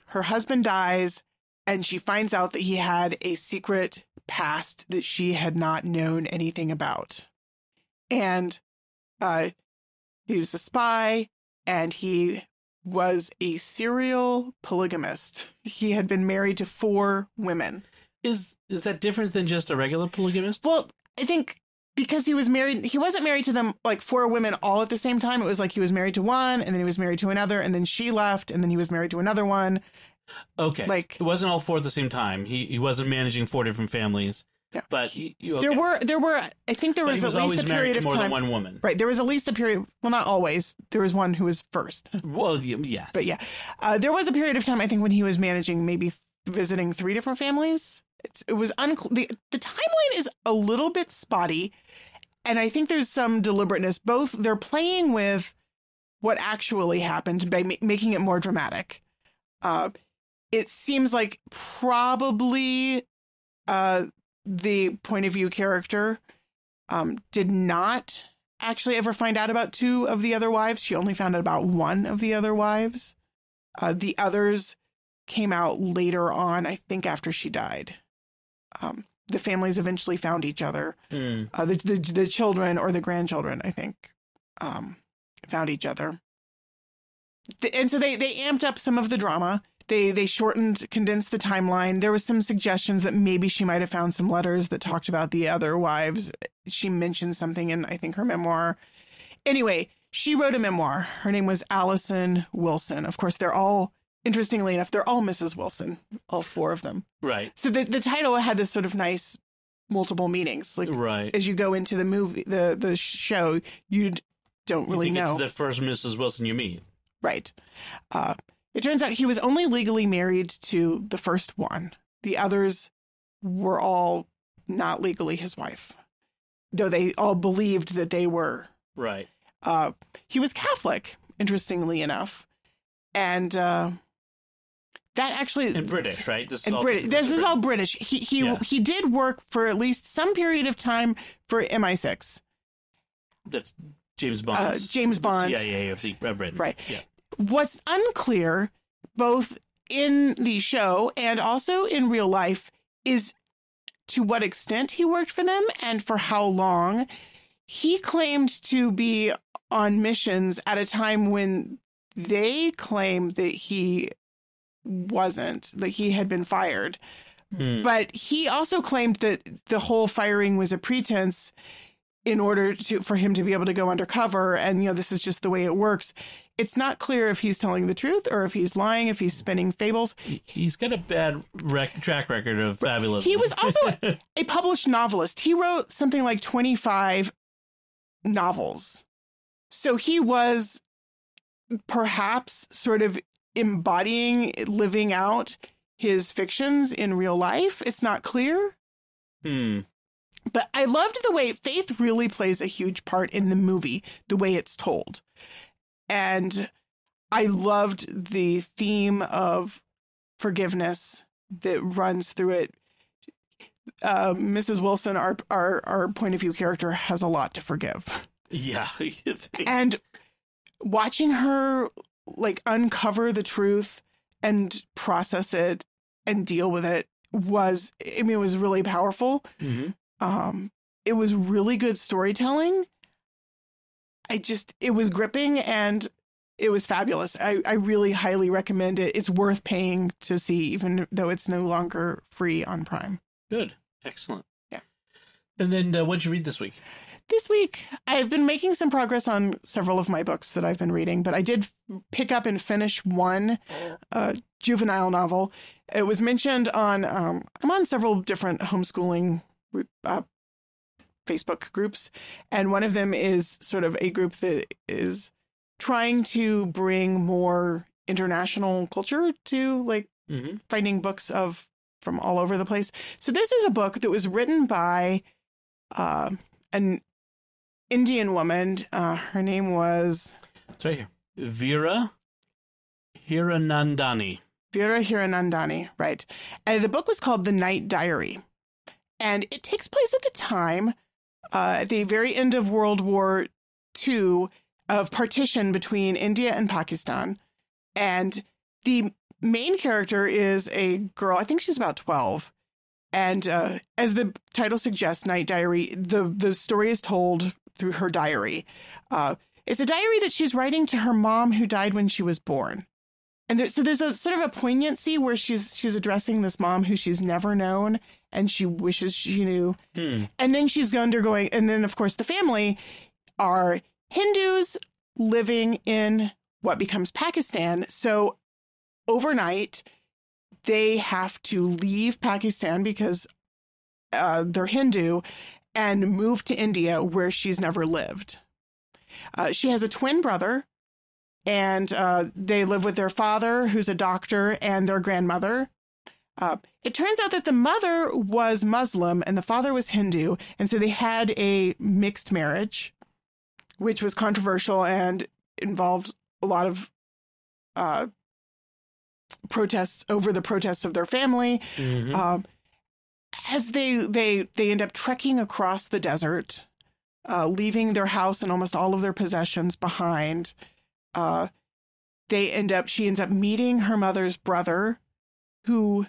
her husband dies, and she finds out that he had a secret past that she had not known anything about. And he was a spy, and he was a serial polygamist. He had been married to 4 women. Is that different than just a regular polygamist? Well, I think because he wasn't married to them like 4 women all at the same time. It was like he was married to one, and then he was married to another, and then she left, and then he was married to another one. Okay, like it wasn't all 4 at the same time. He wasn't managing 4 different families. Yeah. But okay. there were. I think there was at least a period of time. More than one woman, right? There was at least a period. Well, not always. There was one who was first. Well, yes, but yeah, there was a period of time. I think when he was managing, maybe visiting 3 different families. It was unclear. The timeline is a little bit spotty, and I think there's some deliberateness. Both they're playing with what actually happened by making it more dramatic. It seems like probably the point of view character did not actually ever find out about 2 of the other wives. She only found out about 1 of the other wives. The others came out later on, I think, after she died. The families eventually found each other. The children or the grandchildren, I think, found each other. And so they amped up some of the drama. They condensed the timeline. There was some suggestions that maybe she might have found some letters that talked about the other wives. She mentioned something in, I think, her memoir. Anyway, she wrote a memoir. Her name was Allison Wilson. Of course, interestingly enough, they're all Mrs. Wilson, all 4 of them. Right. So the title had this sort of nice multiple meanings. Like, right. As you go into the movie, the show, you don't really know. It's the first Mrs. Wilson you meet. Right. It turns out he was only legally married to the first one. The others were all not legally his wife, though they all believed that they were. Right. He was Catholic, interestingly enough. And that actually... And British, right? This is all British. He did work for at least some period of time for MI6. That's James Bond. James Bond. CIA of the Britain. Right. Yeah. What's unclear, both in the show and also in real life, is to what extent he worked for them and for how long. He claimed to be on missions at a time when they claimed that he wasn't, that he had been fired. But he also claimed that the whole firing was a pretense in order for him to be able to go undercover. And, this is just the way it works. It's not clear if he's telling the truth or if he's lying, if he's spinning fables. He's got a bad track record of fabulism. He was also a published novelist. He wrote something like 25 novels. So he was perhaps sort of embodying, living out his fictions in real life. It's not clear. But I loved the way faith really plays a huge part in the movie, the way it's told. And I loved the theme of forgiveness that runs through it. Mrs. Wilson, our point of view character, has a lot to forgive. Yeah. And watching her uncover the truth and process it and deal with it was really powerful. It was really good storytelling. It was gripping and it was fabulous. I really highly recommend it. It's worth paying to see, even though it's no longer free on Prime. Good. Excellent. Yeah. And then what'd you read this week? This week, I've been making some progress on several of my books that I've been reading, but I did pick up and finish one juvenile novel. It was mentioned on, I'm on several different homeschooling Facebook groups, and one of them is sort of a group that is trying to bring more international culture to finding books from all over the place. So this is a book that was written by an Indian woman. Her name was... It's right here. Veera Hiranandani. Veera Hiranandani, right. And the book was called The Night Diary. And it takes place at the time, at the very end of World War II, of partition between India and Pakistan. And the main character is a girl, I think she's about 12. And as the title suggests, Night Diary, the story is told through her diary. It's a diary that she's writing to her mom who died when she was born. And there's a sort of a poignancy where she's addressing this mom who she's never known and she wishes she knew. And then she's undergoing, and then of course the family are Hindus living in what becomes Pakistan. So overnight, they have to leave Pakistan because they're Hindu and move to India where she's never lived. She has a twin brother, and they live with their father, who's a doctor, and their grandmother. It turns out that the mother was Muslim and the father was Hindu, and so they had a mixed marriage, which was controversial and involved a lot of protests over the protests of their family. As they end up trekking across the desert, leaving their house and almost all of their possessions behind. She ends up meeting her mother's brother, who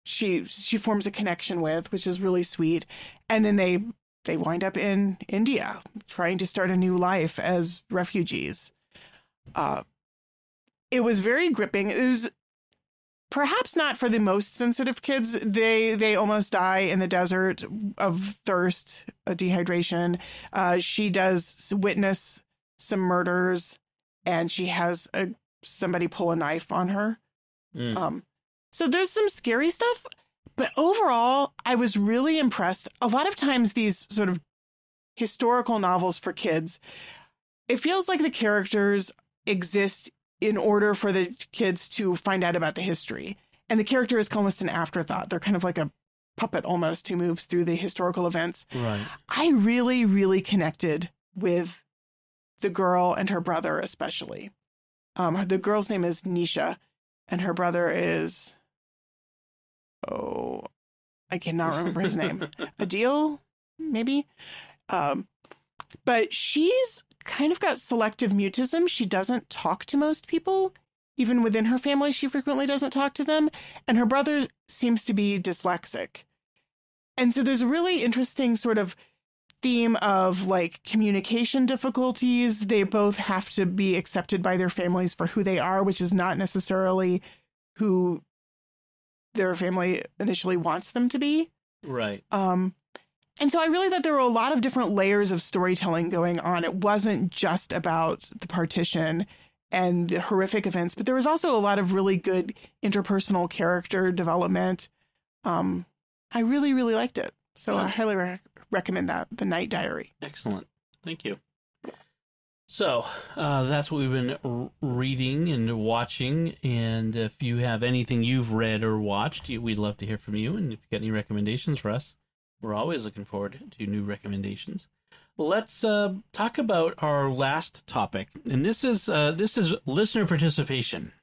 she forms a connection with, which is really sweet. And then they wind up in India trying to start a new life as refugees. It was very gripping. It was perhaps not for the most sensitive kids. They almost die in the desert of thirst, dehydration. She does witness some murders, and she has somebody pull a knife on her. So there's some scary stuff, but overall, I was really impressed. A lot of times these sort of historical novels for kids, it feels like the characters exist in order for the kids to find out about the history. And the character is almost an afterthought. They're kind of like a puppet almost who moves through the historical events. Right. I really, really connected with the girl and her brother especially. The girl's name is Nisha, and her brother is... Oh, I cannot remember his name. Adil, maybe? But she's kind of got selective mutism. She doesn't talk to most people. Even within her family, she frequently doesn't talk to them. And her brother seems to be dyslexic. And so there's a really interesting sort of theme of communication difficulties. They both have to be accepted by their families for who they are, which is not necessarily who their family initially wants them to be. Right. And so I really thought there were a lot of different layers of storytelling going on. It wasn't just about the partition and the horrific events, but there was also a lot of really good interpersonal character development. I really, really liked it. So I highly recommend that, The Night Diary. Excellent. Thank you. So that's what we've been reading and watching. And if you have anything you've read or watched, we'd love to hear from you. And if you've got any recommendations for us, we're always looking forward to new recommendations. Let's talk about our last topic. And this is listener participation.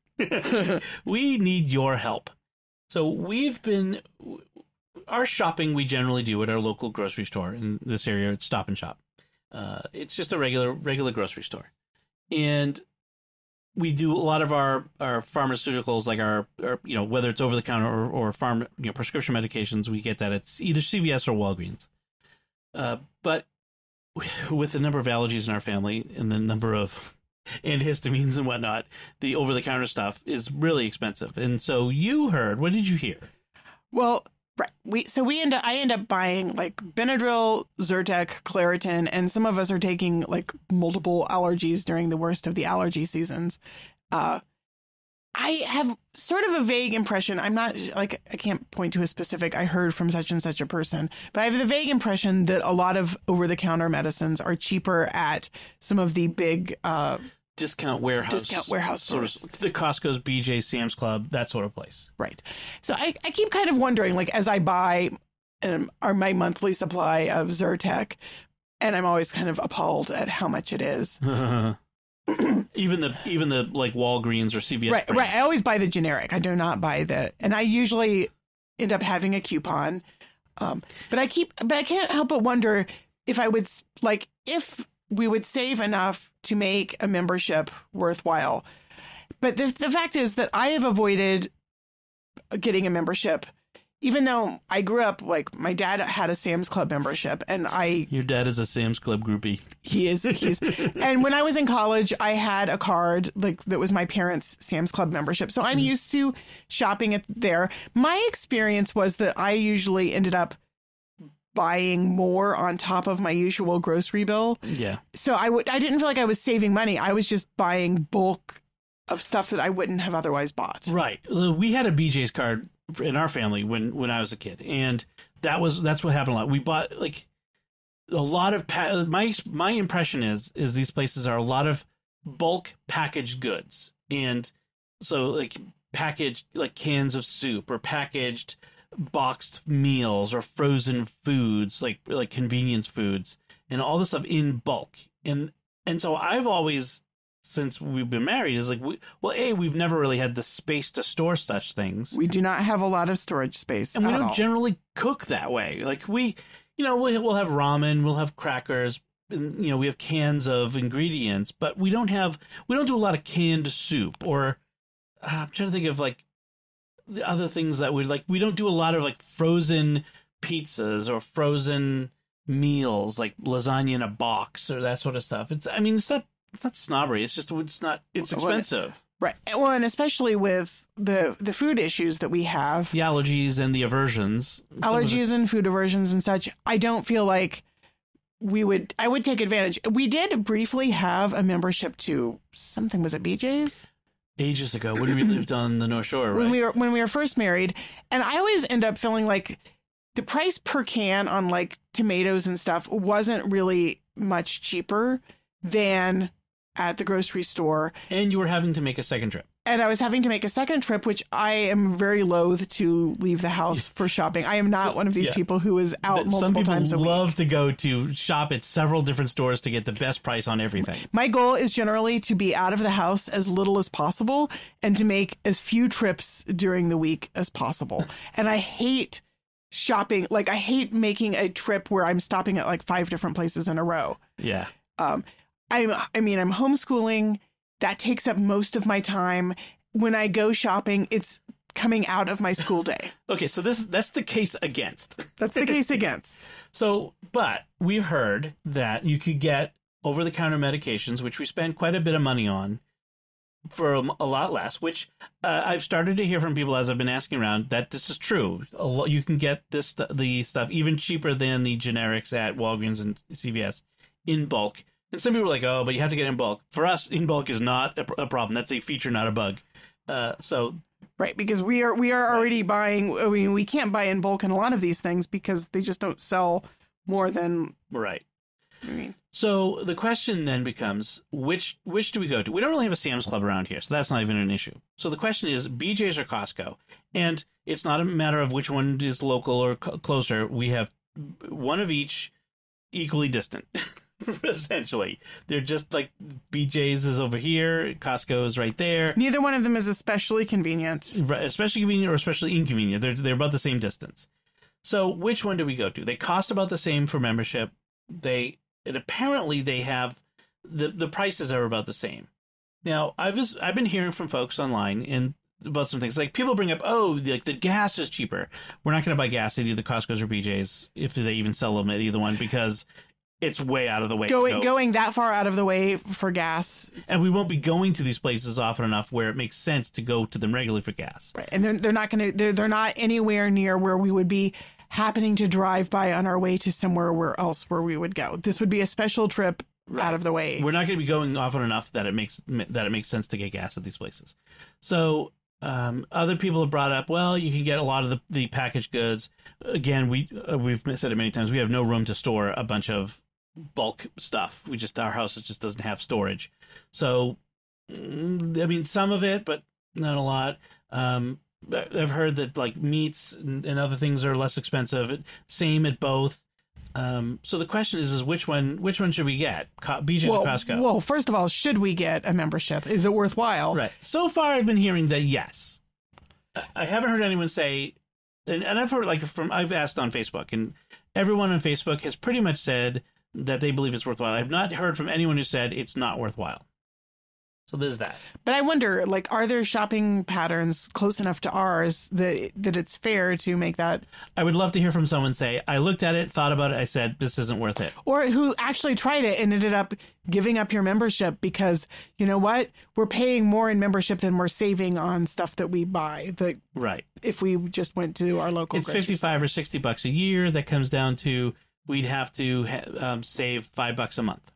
We need your help. So our shopping we generally do at our local grocery store in this area. It's Stop and Shop. It's just a regular grocery store. And we do a lot of our pharmaceuticals, like our whether it's over the counter or prescription medications, we get that at either CVS or Walgreens. But with the number of allergies in our family and the number of antihistamines and whatnot, the over the counter stuff is really expensive. And so what did you hear? Well, right. I end up buying like Benadryl, Zyrtec, Claritin, and some of us are taking like multiple allergies during the worst of the allergy seasons. I have sort of a vague impression. I'm not like, I can't point to a specific, I heard from such and such a person, but I have the vague impression that a lot of over the counter medicines are cheaper at some of the big, discount warehouse stores. Sort of the Costco's, BJ, Sam's Club, that sort of place. Right. So I keep kind of wondering, like, as I buy my monthly supply of Zyrtec, and I'm always kind of appalled at how much it is. even the like Walgreens or CVS. Right. I always buy the generic. I do not buy and I usually end up having a coupon. But I can't help but wonder if if we would save enough to make a membership worthwhile. But the fact is that I have avoided getting a membership, even though I grew up, like, my dad had a Sam's Club membership, and Your dad is a Sam's Club groupie. He is. And when I was in college, I had a card, like, that was my parents' Sam's Club membership. So I'm used to shopping there. My experience was that I usually ended up buying more on top of my usual grocery bill. Yeah. So I didn't feel like I was saving money. I was just buying bulk of stuff that I wouldn't have otherwise bought. Right. We had a BJ's card in our family when I was a kid, and that's what happened a lot. We bought like a lot of my impression is these places are a lot of bulk packaged goods, and so like packaged like cans of soup or packaged boxed meals or frozen foods, like convenience foods, and all this stuff in bulk. And so I've always, since we've been married, is like, we've never really had the space to store such things. We do not have a lot of storage space, and we don't generally cook that way. Like we'll have ramen, we'll have crackers, and, we have cans of ingredients, but we don't do a lot of canned soup, or I'm trying to think of like the other things that we don't do a lot of like frozen pizzas or frozen meals, like lasagna in a box or that sort of stuff. It's not snobbery. It's just, it's expensive. Right. Well, and especially with the food issues that we have. The allergies and the aversions. Allergies and food aversions and such. I don't feel like I would take advantage. We did briefly have a membership to something, was it BJ's? Ages ago, when we lived on the North Shore, right? When we were first married, and I always end up feeling like the price per can on like tomatoes and stuff wasn't really much cheaper than at the grocery store. And you were having to make a second trip. And I was having to make a second trip, which I am very loath to leave the house for shopping. I am not one of these people who is out multiple times a week. Some people love to go to shop at several different stores to get the best price on everything. My goal is generally to be out of the house as little as possible and to make as few trips during the week as possible. And I hate shopping. Like, I hate making a trip where I'm stopping at like 5 different places in a row. Yeah. I'm homeschooling. That takes up most of my time. When I go shopping, it's coming out of my school day. Okay, so that's the case against. That's the case against. So, but we've heard that you could get over-the-counter medications, which we spend quite a bit of money on, for a lot less, which I've started to hear from people as I've been asking around that this is true. You can get the stuff even cheaper than the generics at Walgreens and CVS in bulk. And some people are like, oh, but you have to get in bulk. For us, in bulk is not a problem. That's a feature, not a bug. Right, because we are already buying. I mean, we can't buy in bulk in a lot of these things because they just don't sell more than right. I mean, so the question then becomes, which do we go to? We don't really have a Sam's Club around here, so that's not even an issue. So the question is, BJ's or Costco? And it's not a matter of which one is local or closer. We have one of each equally distant, essentially. They're just like BJ's is over here, Costco is right there. Neither one of them is especially convenient. Especially convenient or especially inconvenient. They're about the same distance. So which one do we go to? They cost about the same for membership. And apparently they have the prices are about the same. Now I've been hearing from folks online and about some things like people bring up, oh, like the gas is cheaper. We're not going to buy gas at either Costco's or BJ's if they even sell them at either one because it's way out of the way. Going that far out of the way for gas, and we won't be going to these places often enough where it makes sense to go to them regularly for gas. Right, and they're not going to they're not anywhere near where we would be happening to drive by on our way to somewhere where we would go. This would be a special trip out of the way. We're not going to be going often enough that it makes sense to get gas at these places. So other people have brought up, well, you can get a lot of the packaged goods. Again, we've said it many times. We have no room to store a bunch of bulk stuff. Our house just doesn't have storage. So, I mean, some of it, but not a lot. I've heard that like meats and other things are less expensive. Same at both. So the question is which one should we get? BJ's or Costco? Well, first of all, should we get a membership? Is it worthwhile? Right. So far, I've been hearing that yes. I haven't heard anyone say, and I've heard I've asked on Facebook, and everyone on Facebook has pretty much said that they believe it's worthwhile. I've not heard from anyone who said it's not worthwhile. So there's that. But I wonder, are there shopping patterns close enough to ours that it's fair to make that? I would love to hear from someone say, I looked at it, thought about it, I said, this isn't worth it. Or who actually tried it and ended up giving up your membership because, you know what? We're paying more in membership than we're saving on stuff that we buy. Right. If we just went to our local it's $55 or $60 a year. That comes down to we'd have to save $5 a month.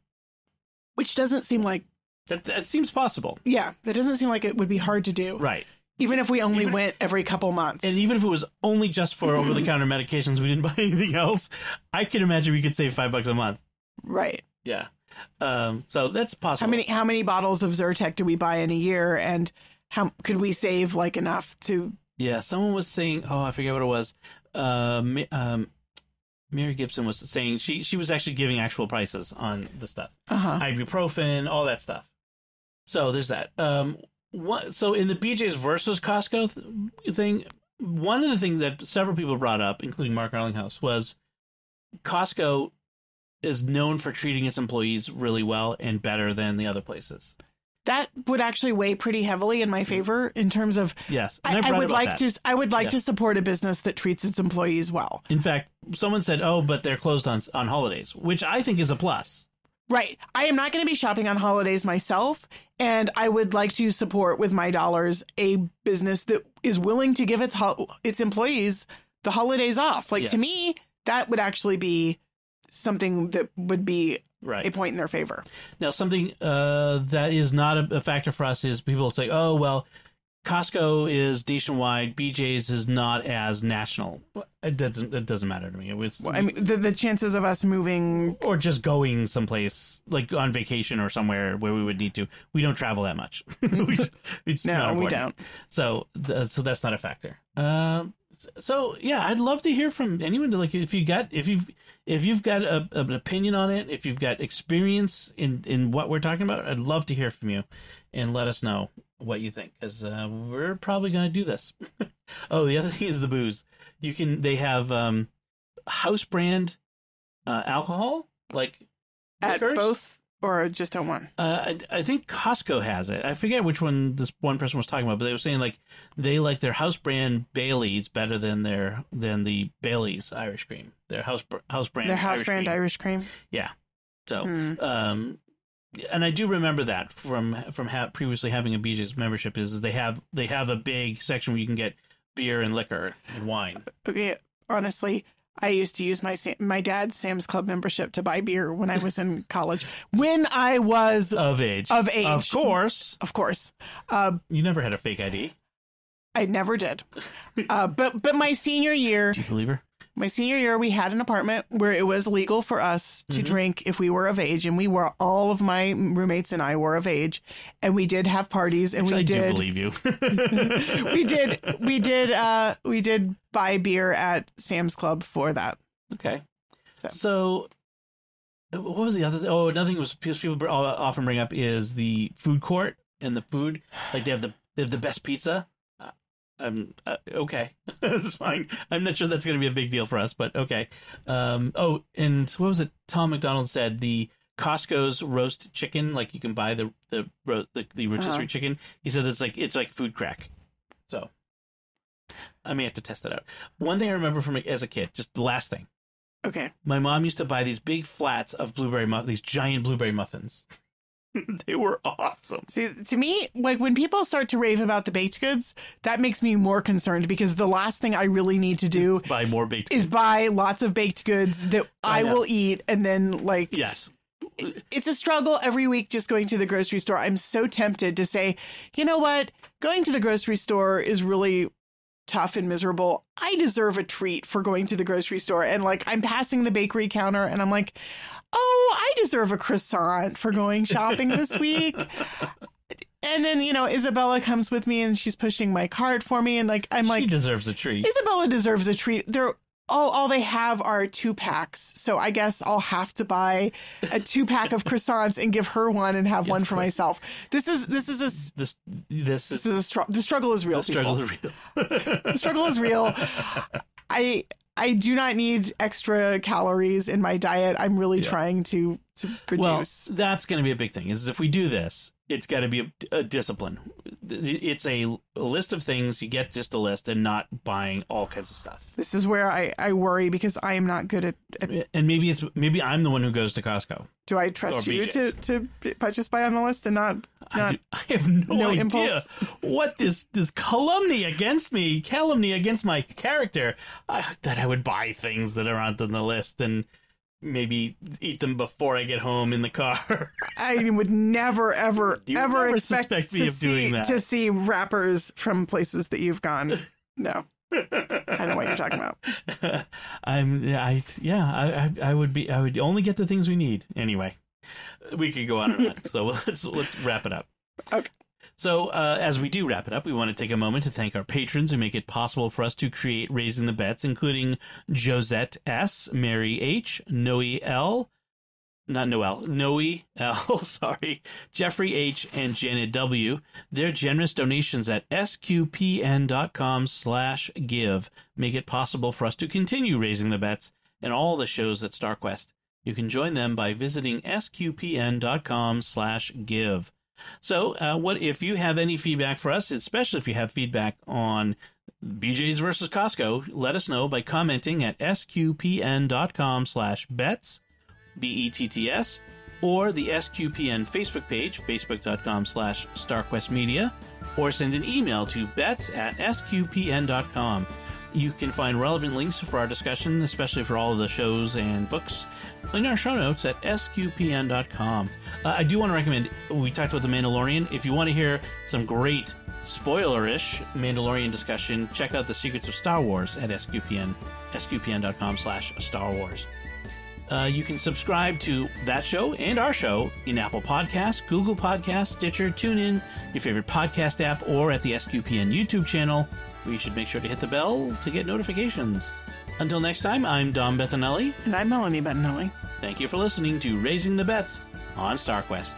Which doesn't seem like... That seems possible. Yeah, that doesn't seem like it would be hard to do. Right. Even if we only went every couple months. And even if it was only just for over-the-counter medications, we didn't buy anything else, I can imagine we could save $5 a month. Right. Yeah. So that's possible. How many bottles of Zyrtec do we buy in a year, and how could we save enough to... Yeah, someone was saying, I forget what it was. Mary Gibson was saying she was actually giving actual prices on the stuff. Ibuprofen, all that stuff. So there's that. So in the BJ's versus Costco thing, one of the things that several people brought up, including Mark Arlinghouse, was Costco is known for treating its employees really well and better than the other places. That would actually weigh pretty heavily in my favor in terms of yes. I would like to support a business that treats its employees well. In fact, someone said, but they're closed on holidays, which I think is a plus. Right. I am not going to be shopping on holidays myself, and I would like to support with my dollars a business that is willing to give its employees the holidays off. To me, that would actually be something that would be a point in their favor. Now, something that is not a factor for us is people say, Costco is nationwide, BJ's is not as national. It doesn't matter to me. The chances of us moving or just going someplace like on vacation or somewhere where we would need to, we don't travel that much. It's not important. We don't. So that's not a factor. So yeah, I'd love to hear from anyone. If you've got an opinion on it, if you've got experience in what we're talking about, I'd love to hear from you and let us know what you think, because we're probably going to do this. The other thing is the booze. They have house brand alcohol, at liquors. Both. Or just on one? I think Costco has it. I forget which one this one person was talking about, but they were saying they like their house brand Baileys better than the Bailey's Irish cream. Their house brand. Their house brand Irish cream. Yeah. So And I do remember that from previously having a BJ's membership is they have a big section where you can get beer and liquor and wine. Okay, honestly, I used to use my dad's Sam's Club membership to buy beer when I was in college. When I was of age. Of course. You never had a fake ID. I never did. But my senior year. Do you believe her? My senior year, we had an apartment where it was legal for us to drink if we were of age, and all of my roommates and I were of age, and we did have parties, and I do believe you. we did buy beer at Sam's Club for that. Okay. So what was the other thing? Oh, another thing was people often bring up is the food court and the food. Like they have the best pizza. Okay, that's fine. I'm not sure that's going to be a big deal for us, but okay. And what was it? Tom McDonald said the Costco's roast chicken, like you can buy the rotisserie chicken. He said it's like food crack. So I may have to test that out. One thing I remember from as a kid, just the last thing. Okay. My mom used to buy these big flats of these giant blueberry muffins. They were awesome. See, to me, like when people start to rave about the baked goods, that makes me more concerned because the last thing I really need to do is buy more baked goods. Is buy lots of baked goods that I will eat and then yes. It's a struggle every week just going to the grocery store. I'm so tempted to say, you know what? Going to the grocery store is really tough and miserable. I deserve a treat for going to the grocery store. And I'm passing the bakery counter and I'm like, oh, I deserve a croissant for going shopping this week. And then, Isabella comes with me and she's pushing my cart for me. And she deserves a treat. Isabella deserves a treat. All they have are 2-packs. So I guess I'll have to buy a 2-pack of croissants and give her one and have one for myself. The struggle is real. The struggle is real. The struggle is real. I do not need extra calories in my diet. I'm really trying to produce. Well, that's going to be a big thing. Is if we do this, it's got to be a discipline. It's a list of things. You get just a list and not buying all kinds of stuff. This is where I worry because I am not good at and maybe I'm the one who goes to Costco. Do I trust you to just buy on the list and not I have no idea impulse? What this calumny against my character, that I would buy things that aren't on the list and maybe eat them before I get home in the car. I would never, ever expect me of doing that. To see wrappers from places that you've gone. No. I know what you're talking about. I would only get the things we need. Anyway, we could go on and on. So let's wrap it up. Okay. So as we do wrap it up, we want to take a moment to thank our patrons who make it possible for us to create Raising the Bets, including Josette S., Mary H., Noe L., sorry, Jeffrey H., and Janet W. Their generous donations at sqpn.com/give make it possible for us to continue Raising the Bets and all the shows at StarQuest. You can join them by visiting sqpn.com/give. So, what if you have any feedback for us, especially if you have feedback on BJ's versus Costco, let us know by commenting at sqpn.com/bets, BETTS, or the SQPN Facebook page, facebook.com/StarQuestMedia, or send an email to bets@sqpn.com. You can find relevant links for our discussion, especially for all of the shows and books, in our show notes at sqpn.com. I do want to recommend, we talked about The Mandalorian. If you want to hear some great spoiler-ish Mandalorian discussion, check out The Secrets of Star Wars at sqpn, sqpn.com/Star Wars. You can subscribe to that show and our show in Apple Podcasts, Google Podcasts, Stitcher, TuneIn, your favorite podcast app, or at the SQPN YouTube channel, where you should make sure to hit the bell to get notifications. Until next time, I'm Dom Bettinelli. And I'm Melanie Bettinelli. Thank you for listening to Raising the Bets on StarQuest.